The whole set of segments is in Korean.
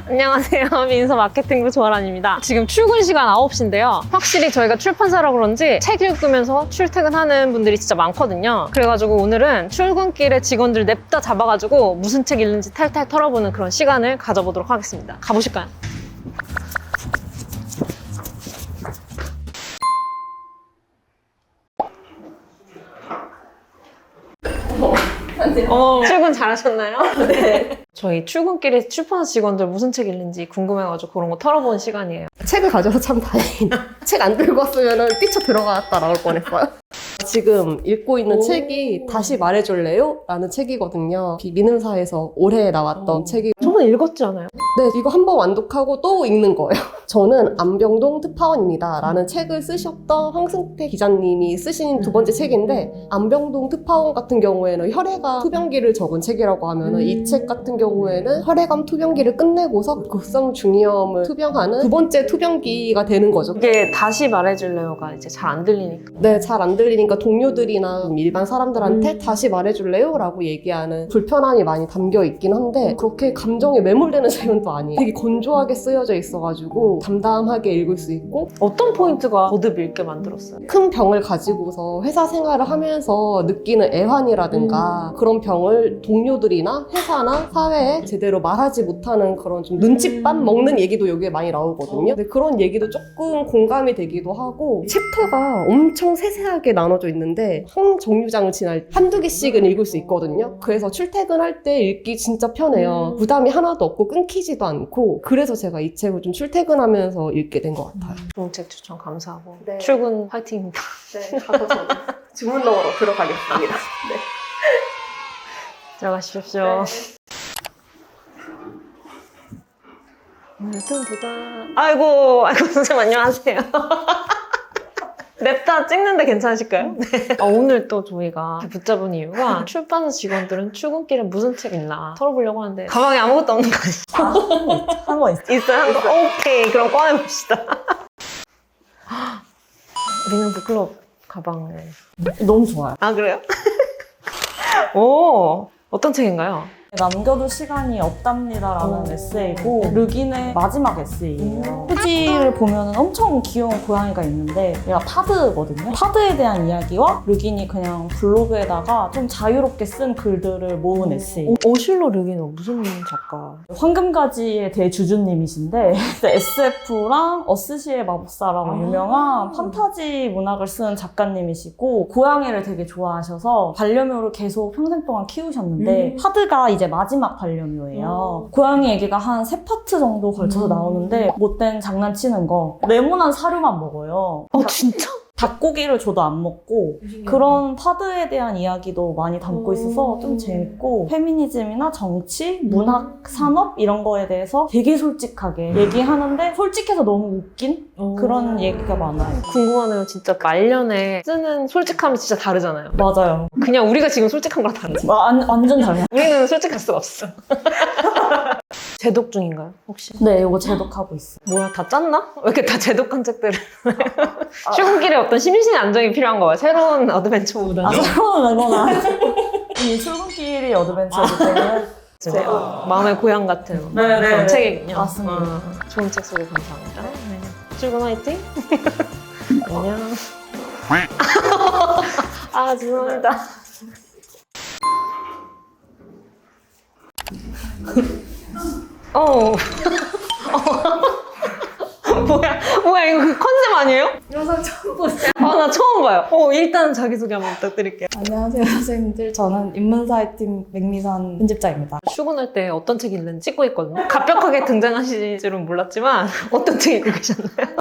안녕하세요. 민서 마케팅부 조아란입니다. 지금 출근 시간 9시인데요. 확실히 저희가 출판사라 그런지 책 읽으면서 출퇴근하는 분들이 진짜 많거든요. 그래가지고 오늘은 출근길에 직원들 냅다 잡아가지고 무슨 책 읽는지 탈탈 털어보는 그런 시간을 가져보도록 하겠습니다. 가보실까요? 출근 잘하셨나요? 네. 저희 출근길에 출판사 직원들 무슨 책 읽는지 궁금해가지고 그런 거 털어보는 시간이에요. 책을 가져서 참 다행이다. 책 안 들고 왔으면 뛰쳐 들어갔다 나올 뻔했어요. 지금 읽고 있는 책이 다시 말해줄래요? 라는 책이거든요. 미능사에서 올해 나왔던 책이. 저번에 읽었지 않아요? 네, 이거 한번 완독하고 또 읽는 거예요. 저는 안병동 특파원입니다 라는 책을 쓰셨던 황승태 기자님이 쓰신 두 번째 책인데, 안병동 특파원 같은 경우에는 혈액암 투병기를 적은 책이라고 하면 이 책 같은 경우에는 혈액암 투병기를 끝내고서 급성 중이염을 투병하는 두 번째 투병기가 되는 거죠. 이게 다시 말해줄래요가 이제 잘 안 들리니까. 네, 잘 안 들리니까 동료들이나 일반 사람들한테 다시 말해줄래요? 라고 얘기하는 불편함이 많이 담겨 있긴 한데, 그렇게 감정에 매몰되는 책은 또 아니에요. 되게 건조하게 쓰여져 있어가지고 담담하게 읽을 수 있고. 어떤 포인트가 거듭 읽게 만들었어요? 큰 병을 가지고서 회사 생활을 하면서 느끼는 애환이라든가 그런 병을 동료들이나 회사나 사회에 제대로 말하지 못하는 그런 좀 눈칫밥 먹는 얘기도 여기에 많이 나오거든요. 근데 그런 얘기도 조금 공감이 되기도 하고, 챕터가 엄청 세세하게 나눠져 있는데 한 정류장을 지날 한두 개씩은 읽을 수 있거든요. 그래서 출퇴근할 때 읽기 진짜 편해요. 부담이 하나도 없고 끊기지도 않고, 그래서 제가 이 책을 좀 출퇴근하면서 읽게 된 것 같아요. 좋은 책 추천 감사하고. 네. 출근 화이팅입니다. 네, 가서 저는 주문 넣으러 들어가겠습니다. 네. 들어가십시오. 두다. 아이고 선생님 안녕하세요. 냅다 찍는데 괜찮으실까요? 네. 오늘 또 저희가 붙잡은 이유가 출판사 직원들은 출근길에 무슨 책 읽나 털어보려고 하는데 가방에 아무것도 없는 거 아니죠? 한 번 있어요. 있어요? 한 거? 오케이, 그럼 꺼내봅시다. 미는 북클럽 가방을. 너무 좋아요. 아, 그래요? 오, 어떤 책인가요? 남겨둘 시간이 없답니다라는 에세이고, 르긴의 마지막 에세이예요. 표지를 보면 엄청 귀여운 고양이가 있는데 얘가 파드거든요. 파드에 대한 이야기와 르긴이 그냥 블로그에다가 좀 자유롭게 쓴 글들을 모은 에세이. 오실로 르기노 무슨 작가? 황금가지의 대주주님이신데 SF랑 어스시의 마법사라고 유명한 판타지 문학을 쓴 작가님이시고, 고양이를 되게 좋아하셔서 반려묘를 계속 평생 동안 키우셨는데 파드가 이제 마지막 반려묘예요. 고양이 얘기가 한 3파트 정도 걸쳐서 나오는데, 못된 장난치는 거, 네모난 사료만 먹어요. 진짜? 닭고기를 줘도 안 먹고, 그런 파드에 대한 이야기도 많이 담고 있어서 좀 재밌고, 페미니즘이나 정치, 문학, 산업 이런 거에 대해서 되게 솔직하게 얘기하는데 솔직해서 너무 웃긴 그런 얘기가 많아요. 궁금하네요. 진짜 말년에 쓰는 솔직함이 진짜 다르잖아요. 맞아요. 그냥 우리가 지금 솔직한 거랑 다르지. 완전 달라요. 우리는 솔직할 수가 없어. 제독 중인가요, 혹시? 네, 이거 제독하고 있어요. 뭐야, 다 짰나? 왜 이렇게 다 제독한 책들을. 출근길에 어떤 심신 안정이 필요한 거야. 새로운 어드벤처보다. 새로운 거나 이 출근길이 어드벤처이기 때문에 마음의 고향 같은 그런 책이군요. 맞습니다. 좋은 책 소개 감사합니다. 네. 출근 화이팅! 안녕. 아, 죄송합니다. 뭐야, 이거 그 컨셉 아니에요? 영상 처음 보세요. 나 처음 봐요. 일단 자기소개 한번 부탁드릴게요. 안녕하세요, 선생님들. 저는 인문사회팀 맥미선 편집자입니다. 출근할 때 어떤 책 읽는지 찍고 있거든요. 갑작하게 등장하실 줄은 몰랐지만 어떤 책 읽고 계셨나요?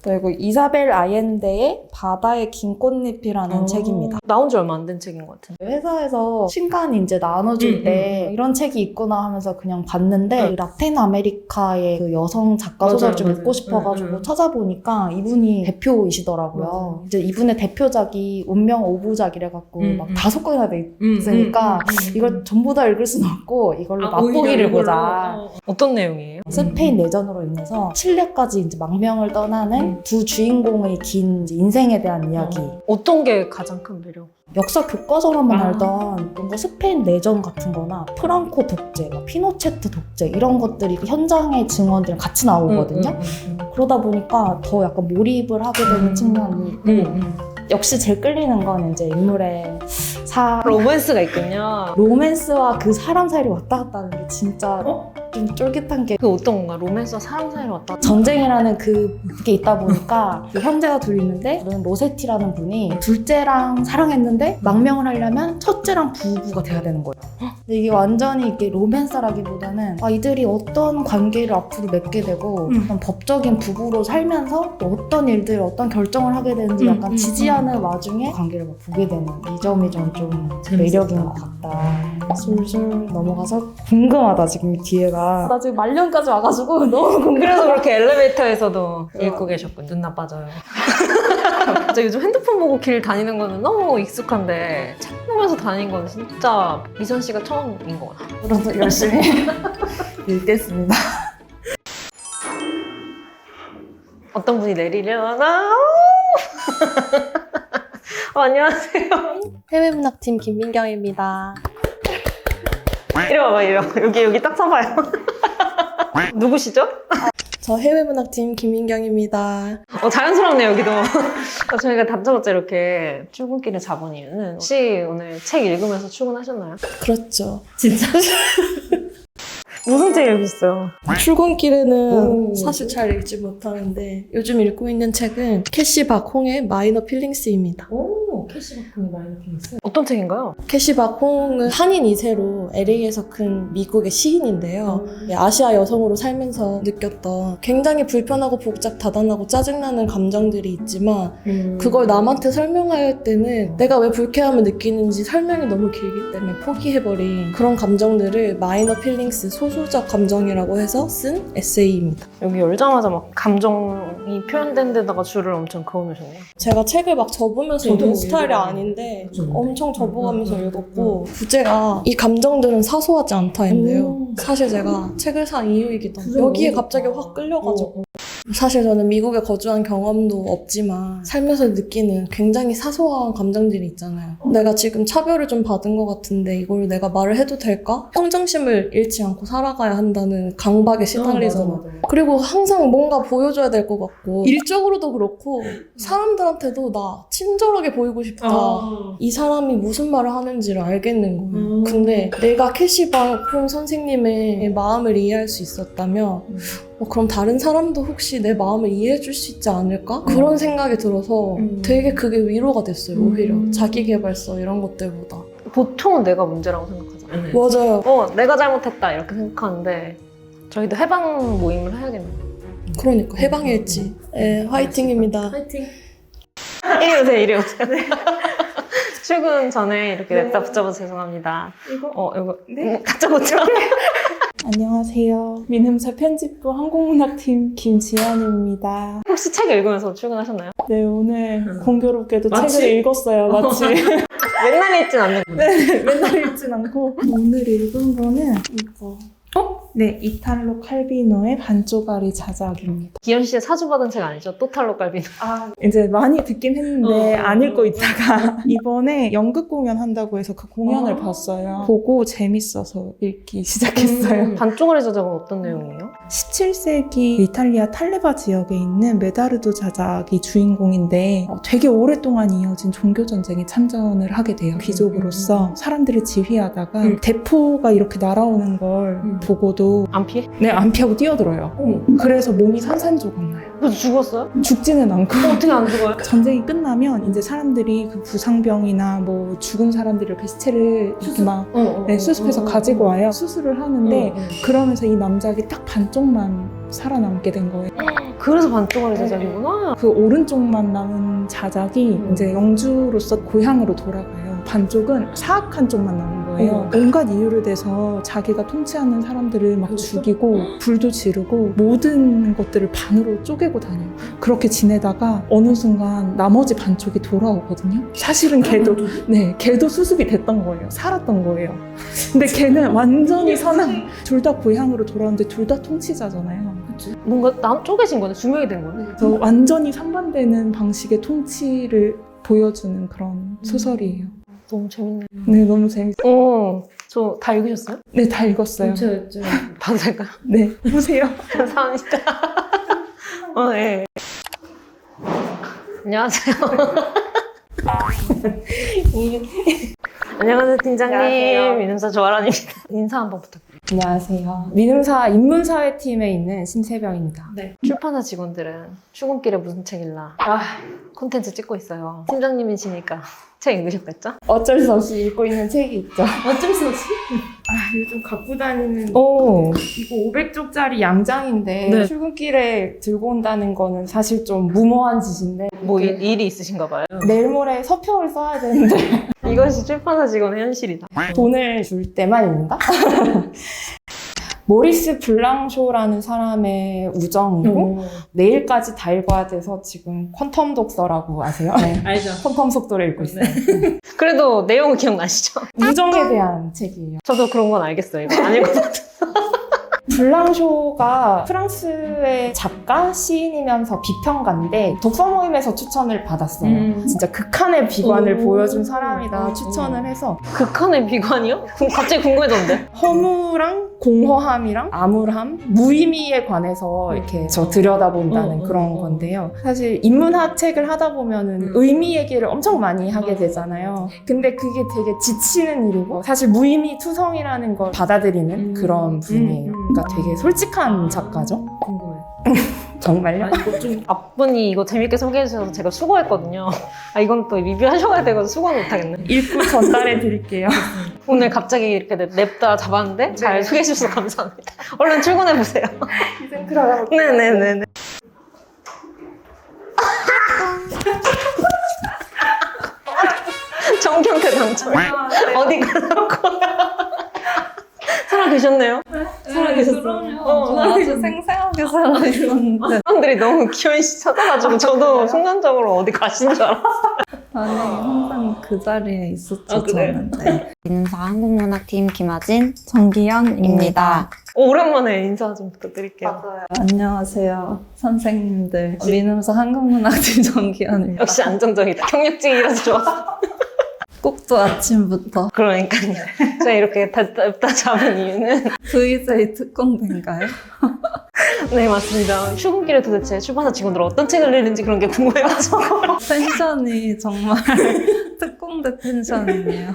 그리고 이사벨 아옌데의 바다의 긴 꽃잎이라는 책입니다. 나온 지 얼마 안 된 책인 것 같은데. 회사에서 신간 이제 나눠줄 때 이런 책이 있구나 하면서 그냥 봤는데, 그 라틴 아메리카의 그 여성 작가 소설 좀 읽고 싶어가지고 찾아보니까 이분이 대표이시더라고요. 이제 이분의 대표작이 운명 5부작 이래갖고 막 5권이나 돼 있으니까 이걸 전부 다 읽을 수는 없고 이걸로 맛보기를 보자. 어떤 내용이에요? 스페인 내전으로 인해서 칠레까지 이제 망명을 떠나는 두 주인공의 긴 이제 인생에 대한 이야기. 어떤 게 가장 큰 매력? 역사 교과서로만 알던 뭔가 스페인 내전 같은 거나 프랑코 독재, 피노체트 독재 이런 것들이 현장의 증언들이 같이 나오거든요. 그러다 보니까 더 약간 몰입을 하게 되는 측면이 있고 역시 제일 끌리는 건 이제 인물의 로맨스가 있군요. 로맨스와 그 사람 사이를 왔다 갔다 하는 게 진짜 좀 쫄깃한 게 그 어떤 건가? 로맨스와 사람 사이를 왔다 갔다. 전쟁이라는 그게 있다 보니까 그 형제가 둘 있는데 로세티라는 분이 둘째랑 사랑했는데 망명을 하려면 첫째랑 부부가 돼야 되는 거예요. 근데 이게 완전히 이게 로맨스라기보다는 이들이 어떤 관계를 앞으로 맺게 되고 어떤 법적인 부부로 살면서 또 어떤 일들, 어떤 결정을 하게 되는지 약간 지지하는 와중에 관계를 막 보게 되는 이 점이 좀 매력인 것 같다. 술술 넘어가서 궁금하다 지금 뒤에가. 나 지금 말년까지 와가지고 너무 궁금해. 그래서 그렇게 엘리베이터에서도 읽고 계셨군요. 눈 나빠져요. 진짜 요즘 핸드폰 보고 길 다니는 거는 너무 익숙한데 책 보면서 다니는 건 진짜 미선 씨가 처음인 것 같아요. 그래서 열심히 읽겠습니다. 어떤 분이 내리려나? 안녕하세요. 해외문학팀 김민경입니다. 이리 와봐, 이리 와. 여기 딱 서봐요. 누구시죠? 저 해외문학팀 김민경입니다. 자연스럽네요, 여기도. 저희가 다짜고짜 이렇게 출근길을 잡은 이유는 혹시 오늘 책 읽으면서 출근하셨나요? 그렇죠. 진짜? 무슨 책 읽으셨어요? 출근길에는 사실 잘 읽지 못하는데 요즘 읽고 있는 책은 캐시 박홍의 마이너 필링스입니다. 오, 캐시박홍의 마이너 필링스. 어떤 책인가요? 캐시 박홍은 한인 2세로 LA에서 큰 미국의 시인인데요. 아시아 여성으로 살면서 느꼈던 굉장히 불편하고 복잡, 다단하고 짜증나는 감정들이 있지만 그걸 남한테 설명할 때는 내가 왜 불쾌함을 느끼는지 설명이 너무 길기 때문에 포기해버린 그런 감정들을 마이너 필링스, 소수적 감정이라고 해서 쓴 에세이입니다. 여기 열자마자 막 감정이 표현된 데다가 줄을 엄청 그어놓으셨네요. 제가 책을 막 접으면서 저도 읽는 스타일이 읽어요. 아닌데 엄청 접어가면서 읽었고 부제가 이 감정들은 사소하지 않다인데요. 사실 제가 책을 산 이유이기도 합니다. 여기에 갑자기 확 끌려가지고 사실 저는 미국에 거주한 경험도 없지만 살면서 느끼는 굉장히 사소한 감정들이 있잖아요. 내가 지금 차별을 좀 받은 것 같은데 이걸 내가 말을 해도 될까? 평정심을 잃지 않고 살아가야 한다는 강박에 시달리잖아. 그리고 항상 뭔가 보여줘야 될 것 같고 일적으로도 그렇고 사람들한테도 나 친절하게 보이고 싶다. 이 사람이 무슨 말을 하는지를 알겠는 거예요. 근데 내가 캐시박홍 선생님의 마음을 이해할 수 있었다면 그럼 다른 사람도 혹시 내 마음을 이해해 줄 수 있지 않을까? 그런 생각이 들어서 되게 그게 위로가 됐어요. 오히려 자기계발서 이런 것들보다. 보통은 내가 문제라고 생각하잖아요. 맞아요. 내가 잘못했다 이렇게 생각하는데 저희도 해방 모임을 해야겠네요. 그러니까 해방일지. 네, 화이팅입니다. 화이팅. 이리 오세요. 출근 전에 이렇게 냅다 붙잡아서 죄송합니다. 이거 네. 다짜고짜. 안녕하세요. 민음사 편집부 한국문학팀 김지연입니다. 혹시 책 읽으면서 출근하셨나요? 네, 오늘 공교롭게도 마치? 책을 읽었어요. 마치. 맨날 읽진 않는구나. 네, 맨날 읽진 않고. 오늘 읽은 거는 이거. 네, 이탈로 칼비노의 반쪽짜리 자작입니다. 기현 씨의 사주받은 책 아니죠? 또탈로 깔비노. 이제 많이 듣긴 했는데 안 읽고 있다가 이번에 연극 공연 한다고 해서 그 공연을 봤어요. 보고 재밌어서 읽기 시작했어요. 반쪽짜리 자작은 어떤 내용이에요? 17세기 이탈리아 탈레바 지역에 있는 메다르도 자작이 주인공인데 되게 오랫동안 이어진 종교전쟁에 참전을 하게 돼요. 귀족으로서 사람들을 지휘하다가 대포가 이렇게 날아오는 걸 보고도 안 피해? 네, 안 피하고 뛰어들어요. 그래서 몸이 산산조각 나요. 그래서 죽었어요? 죽지는 않고 어떻게 안 죽어요? 전쟁이 끝나면 이제 사람들이 그 부상병이나 뭐 죽은 사람들이 이렇게 시체를 이렇게 막 수습해서 가지고 와요. 수술을 하는데 그러면서 이 남작이 딱 반쪽만 살아남게 된 거예요. 그래서 반쪽짜리 자작이구나. 그 오른쪽만 남은 자작이 이제 영주로서 고향으로 돌아가요. 반쪽은 사악한 쪽만 남은 거예요. 온갖 이유를 대서 자기가 통치하는 사람들을 막 죽이고 불도 지르고 모든 것들을 반으로 쪼개고 다녀요. 그렇게 지내다가 어느 순간 나머지 반쪽이 돌아오거든요. 사실은 걔도 수습이 됐던 거예요. 살았던 거예요. 근데 걔는 완전히 선한 둘 다 고향으로 돌아오는데 둘 다 통치자잖아요. 뭔가 쪼개진 거네. 두 명이 된 거네. 그래서 완전히 상반되는 방식의 통치를 보여주는 그런 소설이에요. 너무 재밌네요. 네, 너무 재밌어요. 저 다 읽으셨어요? 네, 다 읽었어요. 봐도 될까요? 네, 보세요. 감사합니다. 네. 안녕하세요. 안녕하세요, 팀장님. 안녕하세요. 민음사 조아란입니다. 인사 한번 부탁드립니다. 안녕하세요. 민음사 인문사회팀에 있는 심세병입니다. 출판사 직원들은 출근길에 무슨 책 읽나? 콘텐츠 찍고 있어요. 팀장님이시니까 책 읽으셨겠죠? 어쩔 수 없이 읽고 있는 책이 있죠. 어쩔 수 없이. 요즘 갖고 다니는 오. 이거 500쪽짜리 양장인데 네. 출근길에 들고 온다는 거는 사실 좀 무모한 짓인데 뭐 일이 있으신가 봐요. 내일 모레 서평을 써야 되는데 이것이 출판사 직원의 현실이다. 돈을 줄 때만 읽는다? 모리스 블랑쇼라는 사람의 우정이고 내일까지 다 읽어야 돼서 지금 퀀텀 독서라고 아세요? 네. 알죠. 퀀텀 속도를 읽고 있어요. 그래도 내용은 기억나시죠? 우정에 대한 책이에요. 저도 그런 건 알겠어요. 이거 안 읽어도. 블랑쇼가 프랑스의 작가, 시인이면서 비평가인데 독서 모임에서 추천을 받았어요. 진짜 극한의 비관을 보여준 사람이다 추천을 해서 극한의 비관이요? 갑자기 궁금해졌는데. 허무랑 공허함이랑 암울함, 무의미에 관해서 이렇게 저 들여다본다는 그런 건데요. 사실 인문학 책을 하다 보면은 의미 얘기를 엄청 많이 하게 되잖아요. 근데 그게 되게 지치는 일이고 사실 무의미 투성이라는 걸 받아들이는 그런 분이에요. 그러니까 되게 솔직한 작가죠. 궁금해. 정말요? 앞분이 이거 재밌게 소개해주셔서 제가 수고했거든요. 이건 또 리뷰하셔야 돼서 수고는 못하겠네. 읽고 전달해 드릴게요. 오늘 갑자기 이렇게 냅다 잡았는데 잘 소개해주셔서 감사합니다. 얼른 출근해보세요. 네네네네. 정경태 당첨. 어디 가라고. 살아계셨네요? 살아계셨어요. 아주 생생하게 살아있었는데. 사람들이 너무 기현 씨 찾아가지고 저도 순간적으로 어디 가신 줄 알았어요. 아니, 항상 그 자리에 있었죠, 그래요? 저는. 네. 민음사 한국문학팀 김아진, 정기현입니다. 오랜만에 인사 좀 부탁드릴게요. 안녕하세요, 선생님들. 민음사 한국문학팀 정기현입니다. 역시 안정적이다. 경력직이라서 좋았어. 꼭두 아침부터 그러니까요. 제가 이렇게 다 잡은 이유는 VJ 특공대인가요? 네 맞습니다. 출근길에 도대체 출판사 직원들 어떤 책을 읽는지 그런 게 궁금해가지고 텐션이 정말 특공대 텐션이네요.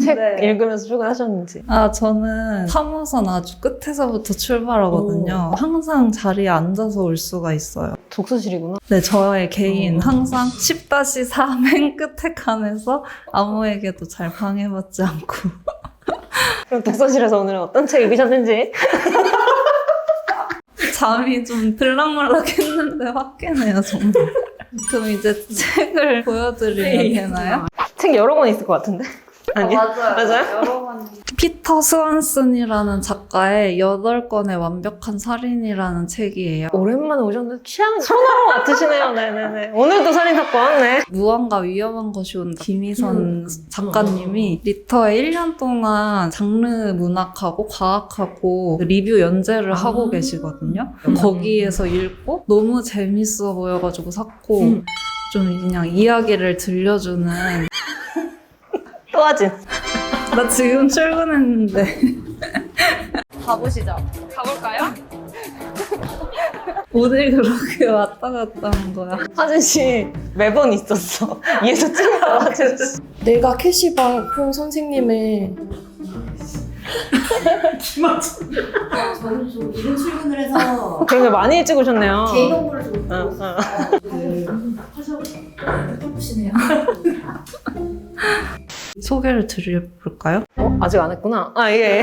책 네. 읽으면서 출근하셨는지. 저는 3호선 아주 끝에서부터 출발하거든요. 항상 자리에 앉아서 올 수가 있어요. 독서실이구나. 네, 저의 개인 항상 10-4 맨 끝에 칸에서 아무에게도 잘 방해받지 않고. 그럼 독서실에서 오늘 어떤 책 읽으셨는지. 잠이 좀 들락말락 했는데 확 깨네요, 정말. 그럼 이제 책을 보여드리면 되나요? 책 여러 권 있을 것 같은데. 아니요? 맞아요? 피터 스완슨이라는 작가의 8권의 완벽한 살인이라는 책이에요. 오랜만에 오셨는데 취향 선호한 것 같으시네요. 네네네. 오늘도 살인사건. 네. 무한과 위험한 것이 온 김희선 작가님이 리터에 1년 동안 장르 문학하고 과학하고 리뷰 연재를 하고 계시거든요. 거기에서 읽고 너무 재밌어 보여가지고 샀고 좀 그냥 이야기를 들려주는 또 하진. 나 지금 출근했는데 가보시죠. 가볼까요? 오늘 그렇게 왔다 갔다 한 거야. 하진 씨 매번 있었어. 위에서 찍어봐 하진 씨. 내가 캐시방 폰 선생님의 저는 좀 이른 출근을 해서 그런 걸 많이 찍으셨네요. 개인 홍보를 좀 해보시네요. 소개를 드려볼까요? 아직 안 했구나. 예.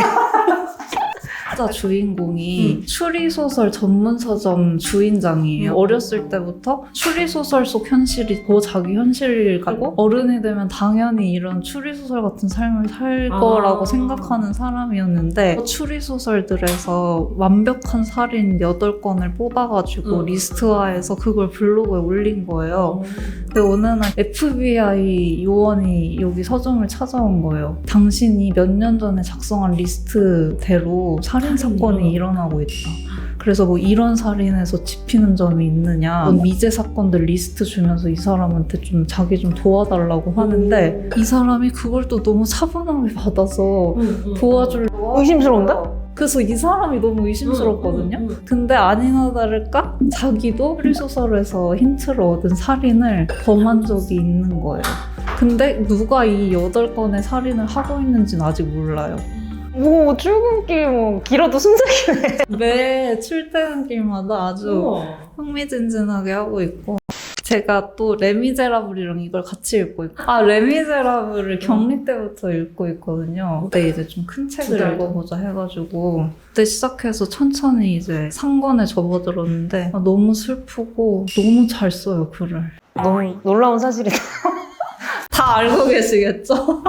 진짜 주인공이 추리소설 전문 서점 주인장이에요. 어렸을 때부터 추리소설 속 현실이 더 자기 현실 같고 어른이 되면 당연히 이런 추리소설 같은 삶을 살 거라고 생각하는 사람이었는데 추리소설들에서 완벽한 살인 8권을 뽑아가지고 리스트화해서 그걸 블로그에 올린 거예요. 근데 어느 날 FBI 요원이 여기 서점을 찾아온 거예요. 당신이 몇 년 전에 작성한 리스트대로 살인 사건이 일어나고 있다. 그래서 뭐 이런 살인에서 짚히는 점이 있느냐, 뭐 미제 사건들 리스트 주면서 이 사람한테 좀 자기 좀 도와달라고 하는데 이 사람이 그걸 또 너무 차분하게 받아서 도와줄. 의심스러운데? 그래서 이 사람이 너무 의심스럽거든요. 근데 아니나 다를까 자기도 추리소설에서 힌트를 얻은 살인을 범한 적이 있는 거예요. 근데 누가 이 8건의 살인을 하고 있는지는 아직 몰라요. 뭐 출근길 뭐 길어도 순삭이네. 매 출퇴근길마다 아주 흥미진진하게 하고 있고, 제가 또 레미제라블이랑 이걸 같이 읽고 있고, 레미제라블을 격리 때부터 읽고 있거든요. 그때 이제 좀 큰 책을 읽어보자 해가지고 그때 시작해서 천천히 이제 상권에 접어들었는데 너무 슬프고 너무 잘 써요, 글을. 너무 놀라운 사실이다. 다 알고 계시겠죠?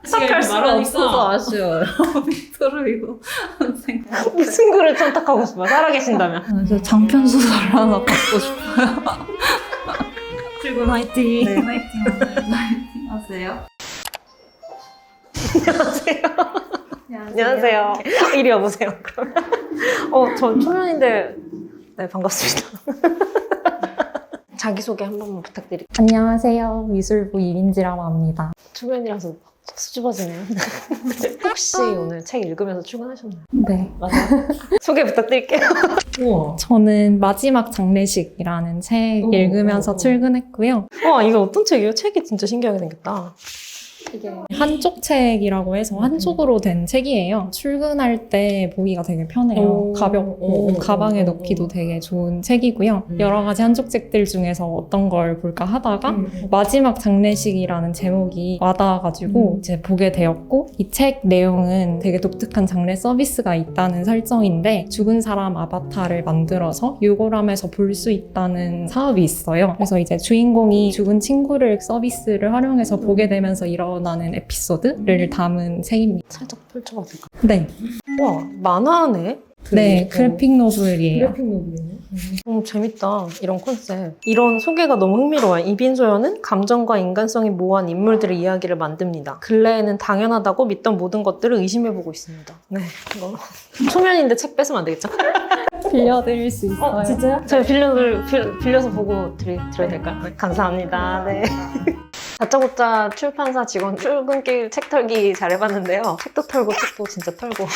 시작할 수가 없어서 아쉬워요. 빅토르 이거 생각. 무슨 글을 선택하고 싶어요? 살아계신다면. 이제 장편 소설 하나 받고 싶어요. 출근 화이팅. 네, 화이팅. 화이팅 하세요. 안녕하세요. 이리 와보세요. 그러면. 전 초면인데 네 반갑습니다. 자기소개 한 번만 부탁드릴게요. 안녕하세요. 미술부 이민지라고 합니다. 초면이라서 수줍어지네요. 혹시 오늘 책 읽으면서 출근하셨나요? 네. 맞아요. 소개 부탁드릴게요. 우와. 저는 마지막 장례식이라는 책 읽으면서 출근했고요. 와, 이거 어떤 책이에요? 책이 진짜 신기하게 생겼다. 이게 한쪽 책이라고 해서 한쪽으로 된 책이에요. 출근할 때 보기가 되게 편해요. 가볍고 가방에 넣기도 되게 좋은 책이고요. 여러 가지 한쪽 책들 중에서 어떤 걸 볼까 하다가 마지막 장례식이라는 제목이 와닿아가지고 이제 보게 되었고, 이 책 내용은 되게 독특한 장례 서비스가 있다는 설정인데 죽은 사람 아바타를 만들어서 유골함에서 볼 수 있다는 사업이 있어요. 그래서 이제 주인공이 죽은 친구를 서비스를 활용해서 보게 되면서 일어나는 에피소드를 담은 책입니다. 살짝 펼쳐봐도 될까요? 네. 와, 만화네? 네, 그래픽 노블이에요. 재밌다. 이런 컨셉. 이런 소개가 너무 흥미로워요. 이빈소연은 감정과 인간성이 모호한 인물들의 이야기를 만듭니다. 근래에는 당연하다고 믿던 모든 것들을 의심해보고 있습니다. 네, 이거 초면인데 책 뺏으면 안 되겠죠? 빌려드릴 수 있어요. 진짜요? 제가 빌려서 보고 드려야 될까요? 네, 감사합니다. 네. 다짜고짜 출판사 직원 출근길 책 털기 잘 해봤는데요. 책도 털고 책도 진짜 털고.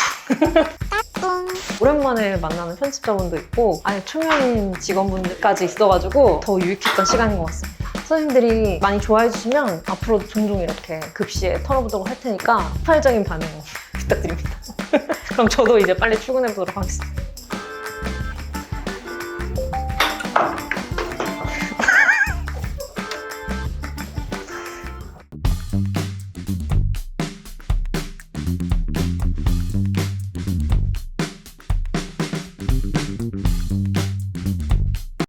오랜만에 만나는 편집자분도 있고 아예 초면인 직원분들까지 있어가지고 더 유익했던 시간인 것 같습니다. 선생님들이 많이 좋아해 주시면 앞으로도 종종 이렇게 급시에 털어보도록 할 테니까 폭발적인 반응 부탁드립니다. 그럼 저도 이제 빨리 출근해 보도록 하겠습니다.